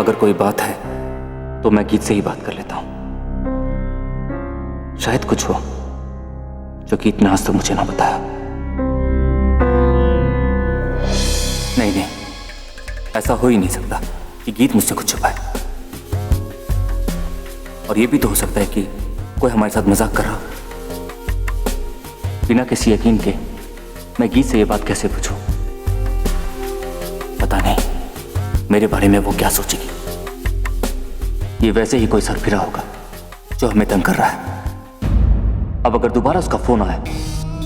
अगर कोई बात है तो मैं गीत से ही बात कर लेता हूं। शायद कुछ हो जो गीत ने आज तक मुझे ना बताया। नहीं नहीं, ऐसा हो ही नहीं सकता कि गीत मुझसे कुछ छुपाए। और ये भी तो हो सकता है कि कोई हमारे साथ मजाक कर रहा। बिना किसी यकीन के मैं गीत से ये बात कैसे पूछूं? पता नहीं मेरे बारे में वो क्या सोचेगी। ये वैसे ही कोई सरफिरा होगा जो हमें तंग कर रहा है। अब अगर दोबारा उसका फोन आए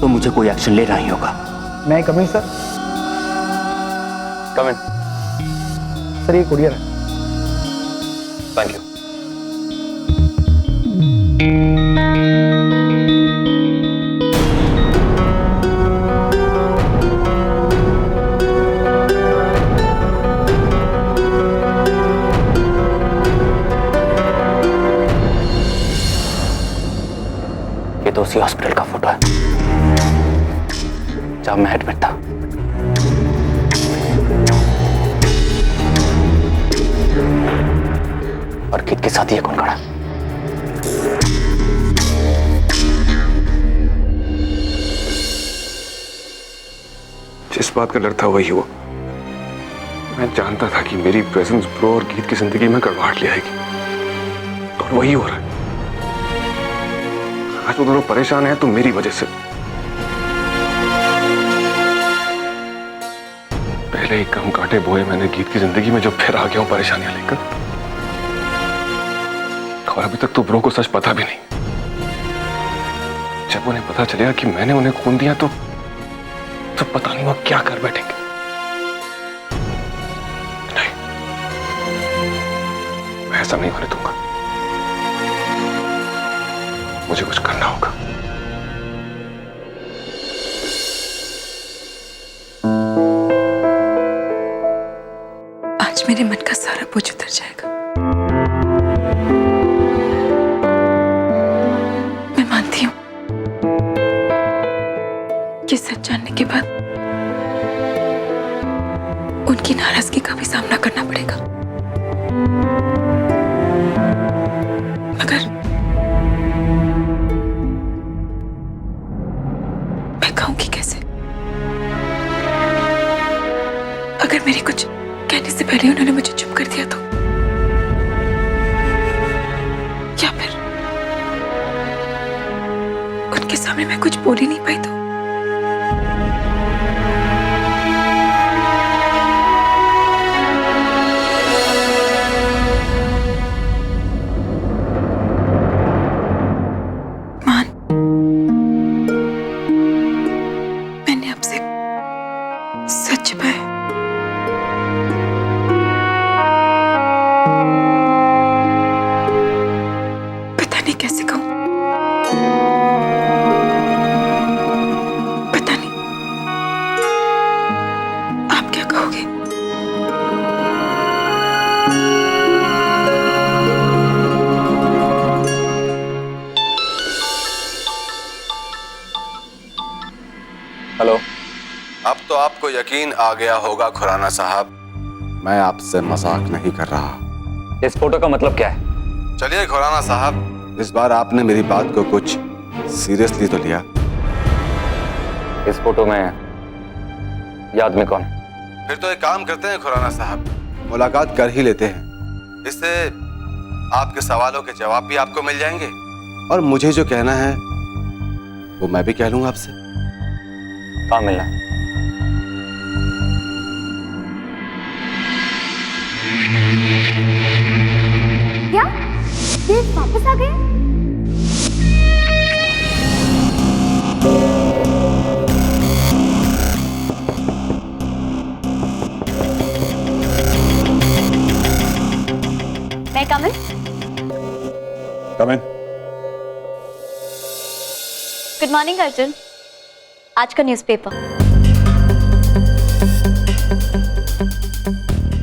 तो मुझे कोई एक्शन लेना ही होगा। मैं कम इन सर? कम इन। सर ये कुरियर है। Thank you. ये तो उसी हॉस्पिटल का फोटो है जहां मैं एडमिट था। और गीत के साथ ये कौन खड़ा? जिस बात का डर था वही हुआ। मैं जानता था कि मेरी प्रेजेंस ब्रो और गीत की जिंदगी में गड़बड़ाहट ले आएगी, और वही हो रहा है। आज वो दोनों परेशान हैं तो मेरी वजह से। पहले ही कम काटे बोए मैंने गीत की जिंदगी में, जो फिर आ गया हूं परेशानियां लेकर। और अभी तक तो ब्रो को सच पता भी नहीं। जब उन्हें पता चलेगा कि मैंने उन्हें खून दिया तो पता नहीं वो क्या कर बैठेंगे। नहीं, मैं ऐसा नहीं होने दूंगा। मुझे कुछ करना होगा। आज मेरे मन का सारा बोझ उतर जाएगा। मैं मानती हूं कि सच जानने के बाद उनकी नाराजगी का भी सामना करना पड़ेगा, मगर मैं कहूंगी कैसे? अगर मेरी कुछ कहने से पहले उन्होंने मुझे चुप कर दिया तो, या फिर उनके सामने मैं कुछ बोल ही नहीं पाई तो? मान, मैंने आपसे सच छुपाया। पता नहीं कैसे कहूं, पता नहीं आप क्या कहोगे। हेलो। अब तो आपको यकीन आ गया होगा खुराना साहब, मैं आपसे मजाक नहीं कर रहा। इस फोटो का मतलब क्या है? चलिए खुराना साहब, इस बार आपने मेरी बात को कुछ सीरियसली तो लिया। इस फोटो में ये आदमी कौन है? फिर तो एक काम करते हैं खुराना साहब, मुलाकात कर ही लेते हैं। इससे आपके सवालों के जवाब भी आपको मिल जाएंगे, और मुझे जो कहना है वो मैं भी कह लूंगा आपसे। कहाँ मिलना है? क्या देव वापस आ गए? मैं come in? Come in. Good morning Arjun. आज का न्यूज़पेपर।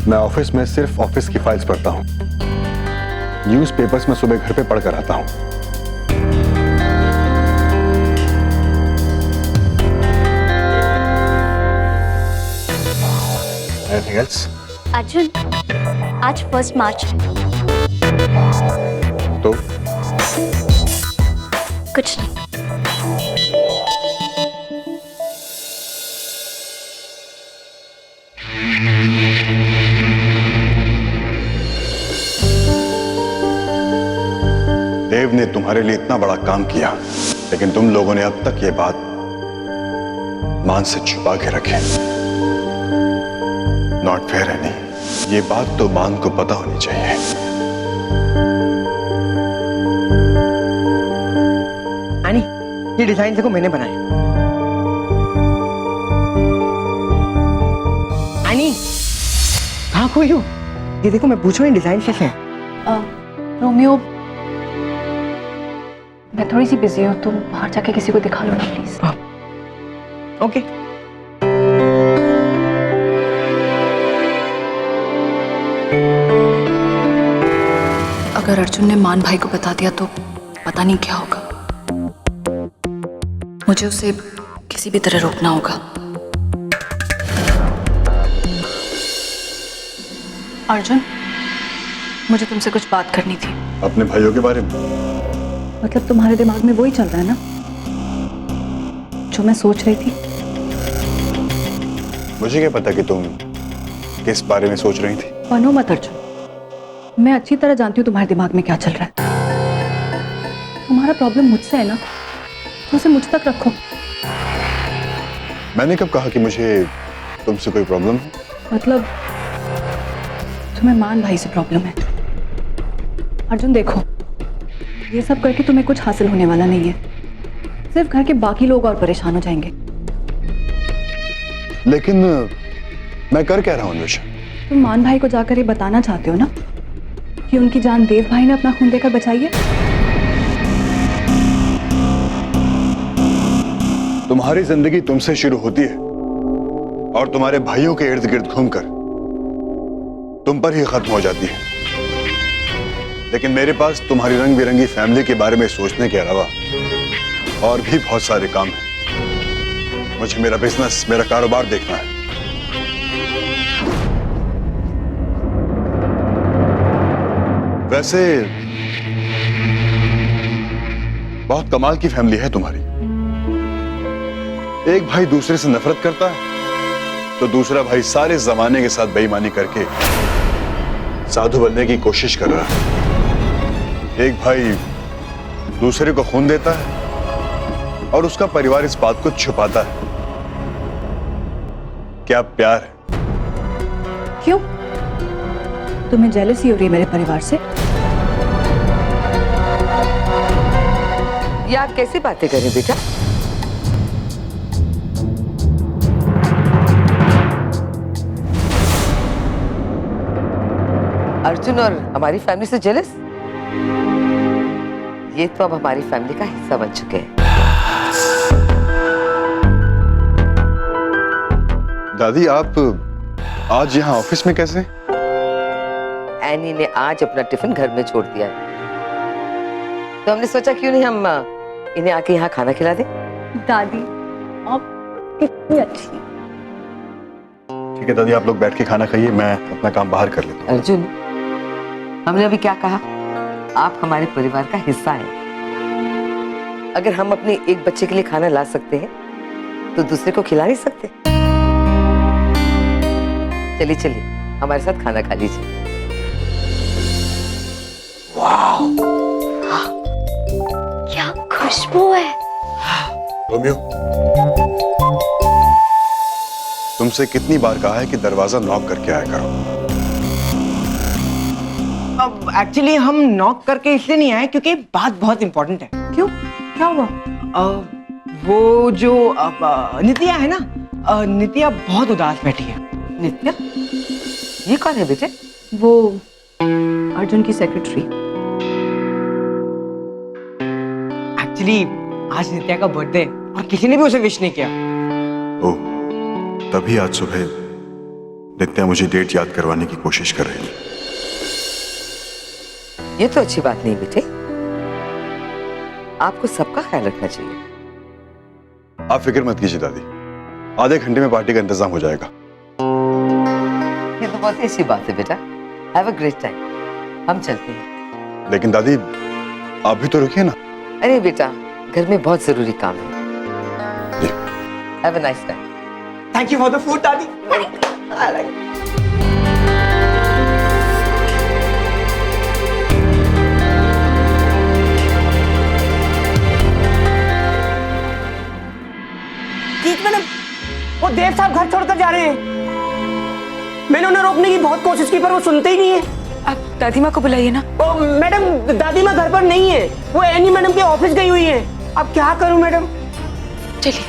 मैं ऑफिस में सिर्फ ऑफिस की फाइल्स पढ़ता हूँ। न्यूज़पेपर्स में सुबह घर पे पढ़कर आता हूँ। Anything else? अर्जुन, आज 1 मार्च है। तो कुछ नहीं। देव ने तुम्हारे लिए इतना बड़ा काम किया, लेकिन तुम लोगों ने अब तक ये बात मान से छुपा के रखी। नॉट फेयर है नहीं, ये बात तो मान को पता होनी चाहिए। आनी, ये डिजाइन देखो मैंने बनाए। आनी, कहाँ खोई हो? ये देखो मैं पूछ रहा हूँ डिजाइन कैसे है? रोमियो, मैं थोड़ी सी बिजी हूँ, तुम बाहर जाके किसी को दिखा लो ना प्लीज। ओके। अगर अर्जुन ने मान भाई को बता दिया तो पता नहीं क्या होगा। मुझे उसे किसी भी तरह रोकना होगा। अर्जुन, मुझे तुमसे कुछ बात करनी थी। अपने भाइयों के बारे में? मतलब तुम्हारे दिमाग में वही चल रहा है ना जो मैं सोच रही थी? मुझे क्या पता कि तुम किस बारे में सोच रही थी? बनो मत अर्जुन, मैं अच्छी तरह जानती हूँ तुम्हारे दिमाग में क्या चल रहा है। तुम्हारा प्रॉब्लम मुझसे है ना, तो उसे मुझ तक रखो। मैंने कब कहा कि मुझे तुमसे कोई प्रॉब्लम है? मतलब तुम्हें मान भाई से प्रॉब्लम है। अर्जुन देखो, ये सब करके तुम्हें कुछ हासिल होने वाला नहीं है, सिर्फ घर के बाकी लोग और परेशान हो जाएंगे। लेकिन मैं कर क्या रहा हूँ अनुषा? तुम मान भाई को जाकर ये बताना चाहते हो ना कि उनकी जान देव भाई ने अपना खून देकर बचाई है। तुम्हारी जिंदगी तुमसे शुरू होती है और तुम्हारे भाइयों के इर्द गिर्द घूमकर तुम पर ही खत्म हो जाती है। लेकिन मेरे पास तुम्हारी रंग बिरंगी फैमिली के बारे में सोचने के अलावा और भी बहुत सारे काम हैं। मुझे मेरा बिजनेस, मेरा कारोबार देखना है। वैसे बहुत कमाल की फैमिली है तुम्हारी। एक भाई दूसरे से नफरत करता है तो दूसरा भाई सारे जमाने के साथ बेईमानी करके साधु बनने की कोशिश कर रहा है। एक भाई दूसरे को खून देता है और उसका परिवार इस बात को छुपाता है। क्या प्यार है? क्यों? तुम्हें जेलसी हो रही है मेरे परिवार से? ये आप कैसी बातें करें बेटा? अर्जुन और हमारी फैमिली से जेलस? ये तो अब हमारी फैमिली का हिस्सा बन चुके हैं। दादी, आप आज यहाँ ऑफिस में कैसे? एनी ने आज अपना टिफिन घर में छोड़ दिया है, तो हमने सोचा क्यों नहीं हम इन्हें आके यहाँ खाना खिला दें। दादी, आप कितनी अच्छी। ठीक है दादी, आप लोग बैठ के खाना खाइए, मैं अपना काम बाहर कर लेता हूँ। अर्जुन, हमने अभी क्या कहा? आप हमारे परिवार का हिस्सा हैं। अगर हम अपने एक बच्चे के लिए खाना ला सकते हैं तो दूसरे को खिला नहीं सकते? चलिए चलिए, हमारे साथ खाना खा लीजिए। वाह, क्या खुशबू है। रोमियो, तुमसे कितनी बार कहा है कि दरवाजा नॉक करके आया करो। अब एक्चुअली हम नॉक करके इसलिए नहीं आए क्योंकि बात बहुत इंपॉर्टेंट है। क्यों? क्या हुआ? वो जो नित्या है ना, नित्या बहुत उदास बैठी है। नित्या? ये कौन है बेटे? वो अर्जुन की सेक्रेटरी। एक्चुअली आज नित्या का बर्थडे और किसी ने भी उसे विश नहीं किया। ओह, तभी आज सुबह नित्या मुझे डेट याद करवाने की कोशिश कर रही थी। ये तो अच्छी बात नहीं बेटे, आपको सबका ख्याल रखना चाहिए। आप फिक्र मत कीजिए दादी, आधे घंटे में पार्टी का इंतजाम हो जाएगा। ये तो बहुत ही अच्छी बात है बेटा। Have a great time. हम चलते हैं। लेकिन दादी आप भी तो रुकिए ना। अरे बेटा, घर में बहुत जरूरी काम है। जी। Have a nice time. Thank you for the food दादी। गीत मैडम, वो देव साहब घर छोड़कर जा रहे हैं। मैंने उन्हें रोकने की बहुत कोशिश की पर वो सुनते ही नहीं है। आप दादी माँ को बुलाइए ना। ओ मैडम, दादी माँ घर पर नहीं है, वो एनी मैडम के ऑफिस गई हुई है। अब क्या करूं मैडम? चलिए।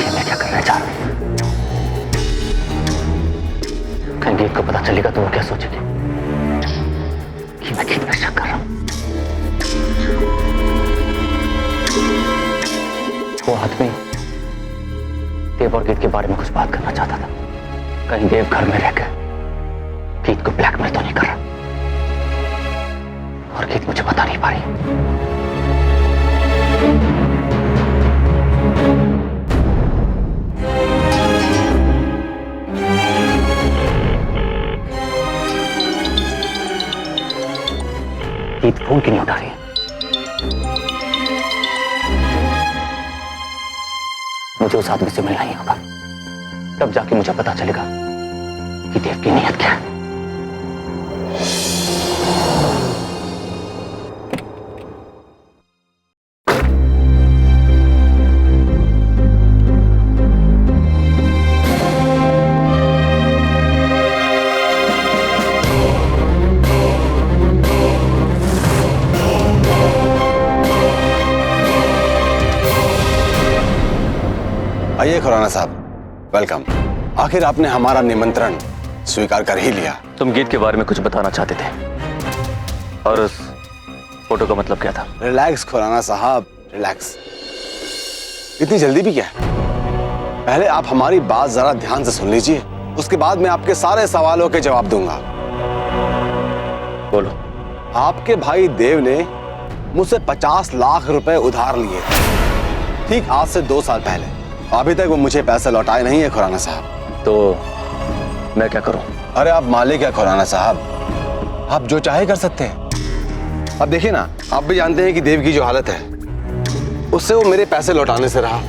मैं क्या करना चाह रहा हूं? कहीं गीत को पता चलेगा तो वो क्या सोचेगी कि मैं गीत में शक कर रहा हूं। वो आदमी देव और गीत के बारे में कुछ बात करना चाहता था। कहीं देव घर में रहकर गीत को ब्लैकमेल तो नहीं कर रहा, और गीत मुझे बता नहीं पा रही। गीत फोन क्यों नहीं उठा रही है? मुझे उस आदमी से मिलना ही होगा, तब जाके मुझे पता चलेगा कि देव की नीयत क्या है। आइए खुराना साहब, वेलकम। आखिर आपने हमारा निमंत्रण स्वीकार कर ही लिया। तुम गीत के बारे में कुछ बताना चाहते थे, और उस फोटो का मतलब क्या था? रिलैक्स खुराना साहब, रिलैक्स। इतनी जल्दी भी क्या है? पहले आप हमारी बात जरा ध्यान से सुन लीजिए, उसके बाद मैं आपके सारे सवालों के जवाब दूंगा। बोलो। आपके भाई देव ने मुझसे 50 लाख रुपए उधार लिए थे, ठीक आज से 2 साल पहले। अभी तक वो मुझे पैसे लौटाए नहीं है खुराना साहब। तो मैं क्या करूं? अरे आप मालिक है खुराना साहब, आप जो चाहे कर सकते हैं। अब देखिए ना, आप भी जानते हैं कि देव की जो हालत है, उससे वो मेरे पैसे लौटाने से रहा।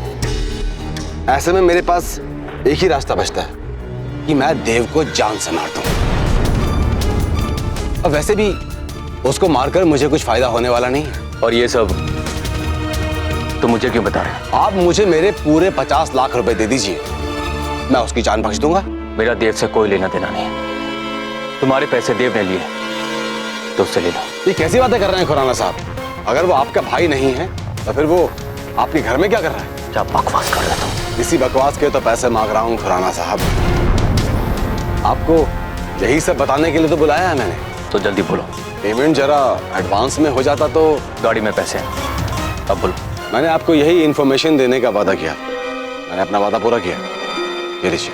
ऐसे में मेरे पास एक ही रास्ता बचता है कि मैं देव को जान से मार दूं। अब वैसे भी उसको मारकर मुझे कुछ फायदा होने वाला नहीं है। और ये सब तो मुझे क्यों बता रहे हैं? आप मुझे मेरे पूरे 50 लाख रुपए दे दीजिए, मैं उसकी जान बख्श दूंगा। मेरा देव से कोई लेना देना नहीं है। तुम्हारे पैसे देव ने लिए तो उससे ले लो। ये कैसी बातें कर रहे हैं खुराना साहब? अगर वो आपका भाई नहीं है तो फिर वो आपके घर में क्या कर रहा है? क्या बकवास कर रहे तुम? इसी बकवास के तो पैसे मांग रहा हूँ खुराना साहब। आपको यही सब बताने के लिए तो बुलाया है मैंने। तो जल्दी बोलो। पेमेंट जरा एडवांस में हो जाता तो। गाड़ी में पैसे हैं, अब बोलो। मैंने आपको यही इंफॉर्मेशन देने का वादा किया, मैंने अपना वादा पूरा किया। ये लीजिए।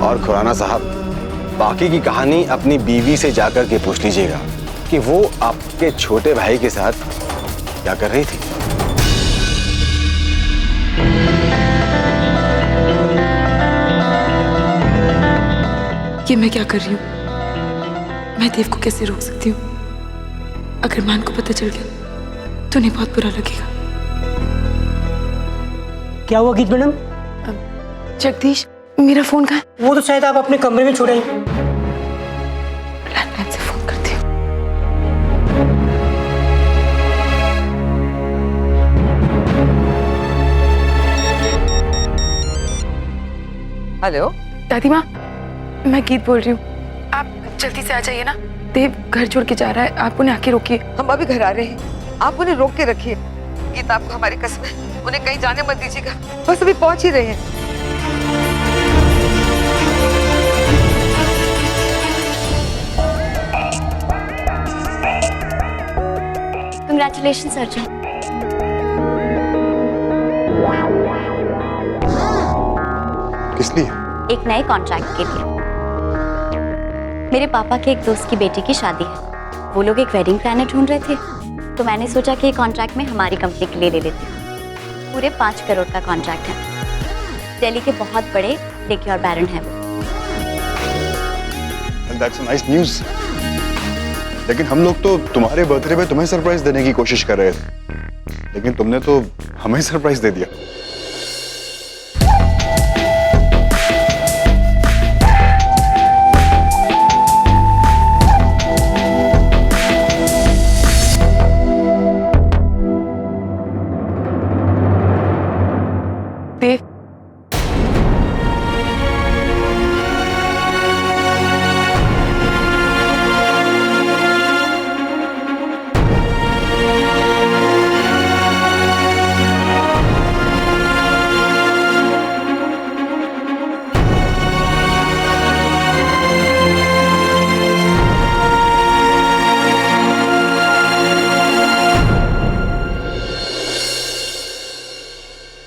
और खुराना साहब, बाकी की कहानी अपनी बीवी से जाकर के पूछ लीजिएगा कि वो आपके छोटे भाई के साथ क्या कर रही थी। ये मैं क्या कर रही हूँ? मैं देव को कैसे रोक सकती हूँ? अगर मान को पता चल गया तो उन्हें बहुत बुरा लगेगा। क्या हुआ गीत मैडम? जगदीश, मेरा फोन कहाँ है? वो तो शायद आप अपने कमरे में छोड़े। लैंडलाइन से फोन करती हूँ। हेलो दादी माँ, मैं गीत बोल रही हूँ। आप जल्दी से आ जाइए ना, देव घर छोड़ के जा रहा है, आप उन्हें आके रोकिए। हम अभी घर आ रहे हैं, आप उन्हें रोक के रखिए। गीत, आपको हमारी कसम है, उन्हें कहीं जाने मत दीजिएगा। बस अभी पहुंच ही रहे हैं। कंग्रेचुलेशन अर्जुन। किस लिए? एक नए कॉन्ट्रैक्ट के लिए। मेरे पापा के एक दोस्त की बेटी की शादी है, वो लोग एक वेडिंग प्लानर ढूंढ रहे थे, तो मैंने सोचा कि ये कॉन्ट्रैक्ट में हमारी कंपनी के लिए ले लेती हूँ। पूरे 5 करोड़ का कॉन्ट्रैक्ट है। दिल्ली के बहुत बड़े लेके और बैरन है वो। That's a nice news. लेकिन हम लोग तो तुम्हारे बर्थडे पे तुम्हें सरप्राइज देने की कोशिश कर रहे थे, लेकिन तुमने तो हमें सरप्राइज दे दिया। देव,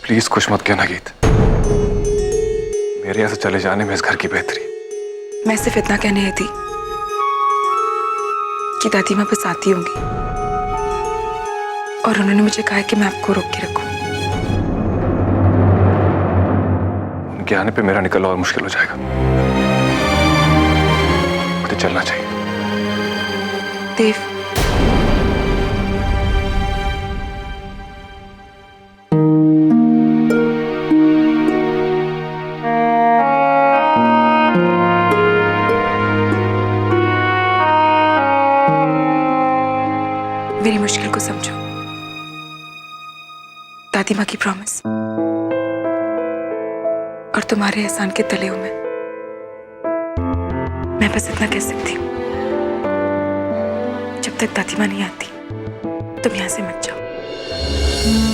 प्लीज कुछ मत कहना गीत। मेरे यहाँ से चले जाने में इस घर की बेहतरी। मैं सिर्फ इतना कहने आई थी कि दादी माँ बस आती होंगी और उन्होंने मुझे कहा है कि मैं आपको रोक के रखूं। उनके आने पे मेरा निकलना और मुश्किल हो जाएगा। मुझे चलना चाहिए। देव, मेरी मुश्किल को समझो। दादी माँ की प्रॉमिस और तुम्हारे एहसान के तले हूं मैं बस इतना कह सकती हूँ, जब तक दादी माँ नहीं आती तुम यहाँ से मत जाओ।